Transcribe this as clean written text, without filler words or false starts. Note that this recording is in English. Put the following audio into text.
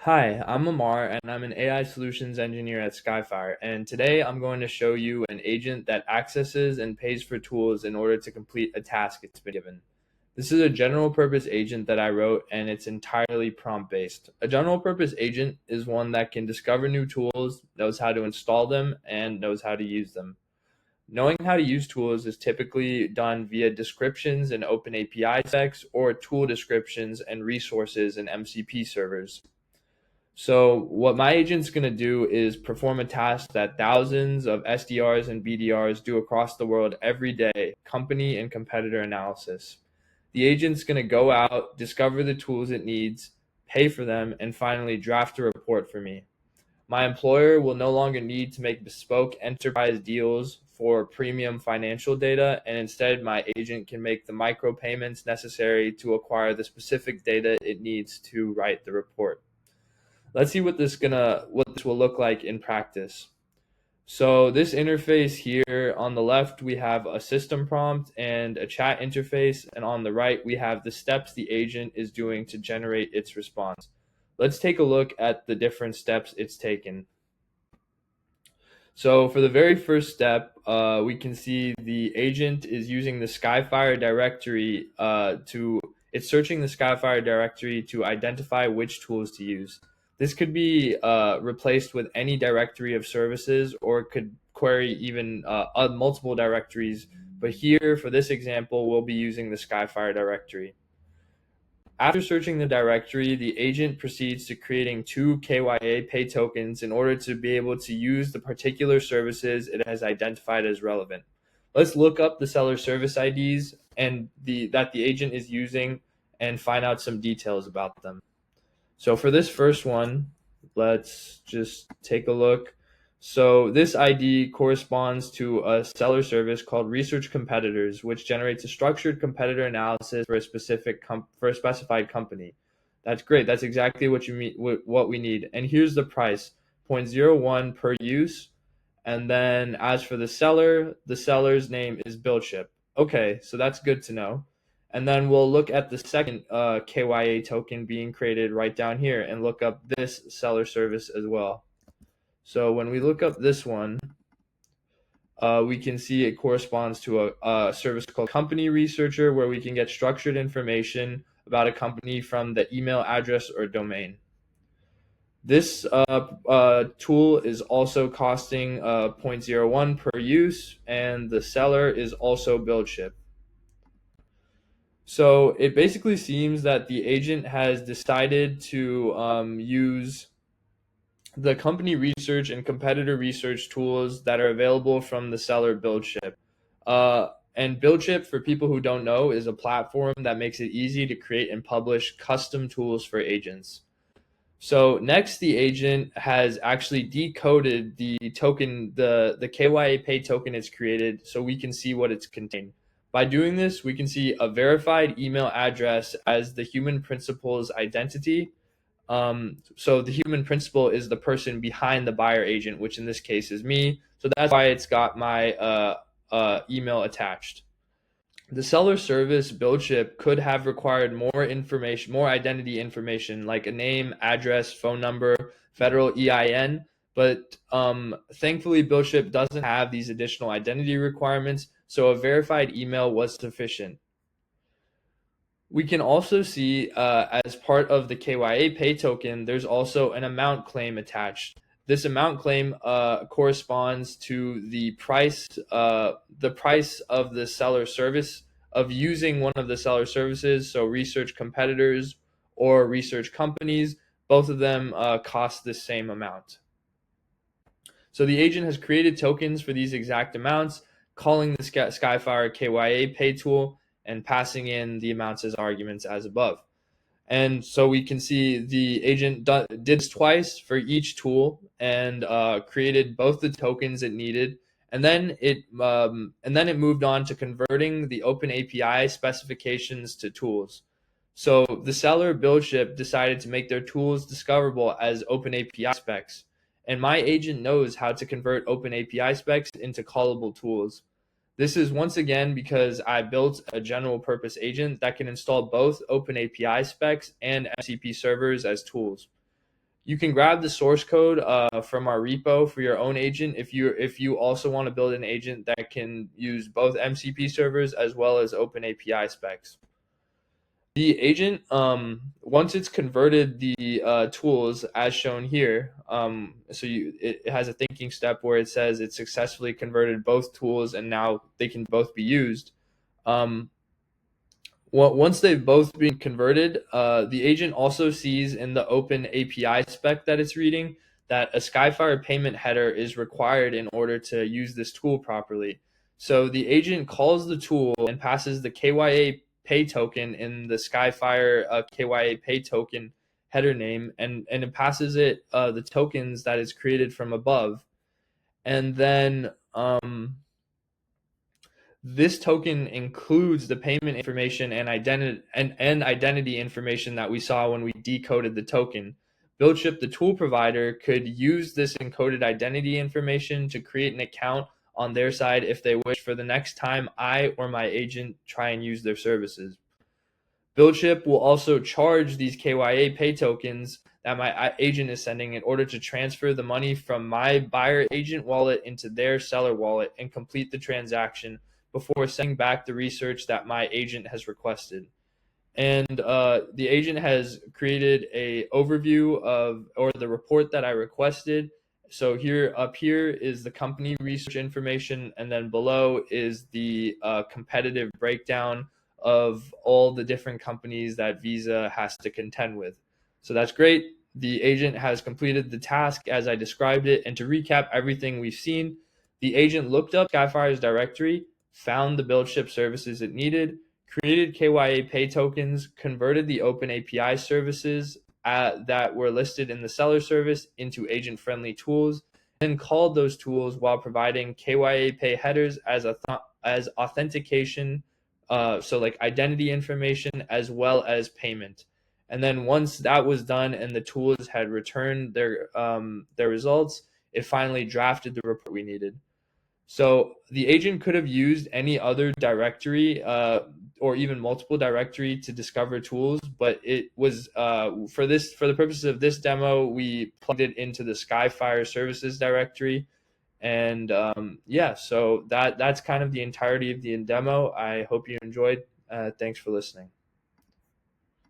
Hi, I'm Amar and I'm an AI solutions engineer at Skyfire. And today I'm going to show you an agent that accesses and pays for tools in order to complete a task it's been given. This is a general purpose agent that I wrote and it's entirely prompt based. A general purpose agent is one that can discover new tools, knows how to install them, and knows how to use them. Knowing how to use tools is typically done via descriptions in OpenAPI specs or tool descriptions and resources in MCP servers. So what my agent's going to do is perform a task that thousands of SDRs and BDRs do across the world every day, company and competitor analysis. The agent's going to go out, discover the tools it needs, pay for them, and finally draft a report for me. My employer will no longer need to make bespoke enterprise deals for premium financial data, and instead my agent can make the micropayments necessary to acquire the specific data it needs to write the report. Let's see what this will look like in practice. So this interface here on the left, we have a system prompt and a chat interface. And on the right, we have the steps the agent is doing to generate its response. Let's take a look at the different steps it's taken. So for the very first step, we can see the agent is using the Skyfire directory it's searching the Skyfire directory to identify which tools to use. This could be replaced with any directory of services, or it could query even multiple directories. But here, for this example, we'll be using the Skyfire directory. After searching the directory, the agent proceeds to creating two KYAPay tokens in order to be able to use the particular services it has identified as relevant. Let's look up the seller service IDs that the agent is using and find out some details about them. So for this first one, let's just take a look. So this ID corresponds to a seller service called Research Competitors, which generates a structured competitor analysis for a specified company. That's great. That's exactly what we need. And here's the price: 0.01 per use. And then as for the seller's name is BillShip. Okay, so that's good to know. And then we'll look at the second KYA token being created right down here and look up this seller service as well. So when we look up this one, we can see it corresponds to a service called Company Researcher, where we can get structured information about a company from the email address or domain. This tool is also costing 0.01 per use, and the seller is also BillShip. So it basically seems that the agent has decided to use the company research and competitor research tools that are available from the seller BuildShip. And BuildShip, for people who don't know, is a platform that makes it easy to create and publish custom tools for agents. So next, the agent has actually decoded the token, the KYAPay token it's created, so we can see what it's contained. By doing this, we can see a verified email address as the human principal's identity. So the human principal is the person behind the buyer agent, which in this case is me. So that's why it's got my email attached. The seller service BuildShip could have required more information, more identity information like a name, address, phone number, federal EIN, but thankfully BuildShip doesn't have these additional identity requirements, so a verified email was sufficient. We can also see as part of the KYAPay token, there's also an amount claim attached. This amount claim corresponds to the price of the seller service of using one of the seller services. So research competitors or research companies, both of them cost the same amount. So the agent has created tokens for these exact amounts, calling the Skyfire KYAPay tool and passing in the amounts as arguments as above. And so we can see the agent did this twice for each tool and created both the tokens it needed. And then it moved on to converting the OpenAPI specifications to tools. So the seller BuildShip decided to make their tools discoverable as OpenAPI specs. And my agent knows how to convert OpenAPI specs into callable tools. This is once again because I built a general purpose agent that can install both OpenAPI specs and MCP servers as tools. You can grab the source code from our repo for your own agent if you also want to build an agent that can use both MCP servers as well as OpenAPI specs. The agent, once it's converted the tools as shown here, it has a thinking step where it says it successfully converted both tools and now they can both be used. Once they've both been converted, the agent also sees in the OpenAPI spec that it's reading that a Skyfire payment header is required in order to use this tool properly. So the agent calls the tool and passes the KYAPay token in the Skyfire KYAPay token header name, and it passes it the tokens that is created from above. And then this token includes the payment information and identity information that we saw when we decoded the token. BuildShip, the tool provider, could use this encoded identity information to create an account on their side if they wish for the next time I or my agent try and use their services. BuildShip will also charge these KYAPay tokens that my agent is sending in order to transfer the money from my buyer agent wallet into their seller wallet and complete the transaction before sending back the research that my agent has requested. And the agent has created a overview of or the report that I requested. So up here is the company research information, and then below is the competitive breakdown of all the different companies that Visa has to contend with. So that's great. The agent has completed the task as I described it. And to recap everything we've seen, the agent looked up Skyfire's directory, found the BuildShip services it needed, created KYAPay tokens, converted the OpenAPI services that were listed in the seller service into agent-friendly tools, and called those tools while providing KYAPay headers as authentication, so like identity information as well as payment. And then once that was done and the tools had returned their results, it finally drafted the report we needed. So the agent could have used any other directory or even multiple directory to discover tools, but it was for the purposes of this demo, we plugged it into the Skyfire services directory. And so that's kind of the entirety of the demo. I hope you enjoyed. Thanks for listening.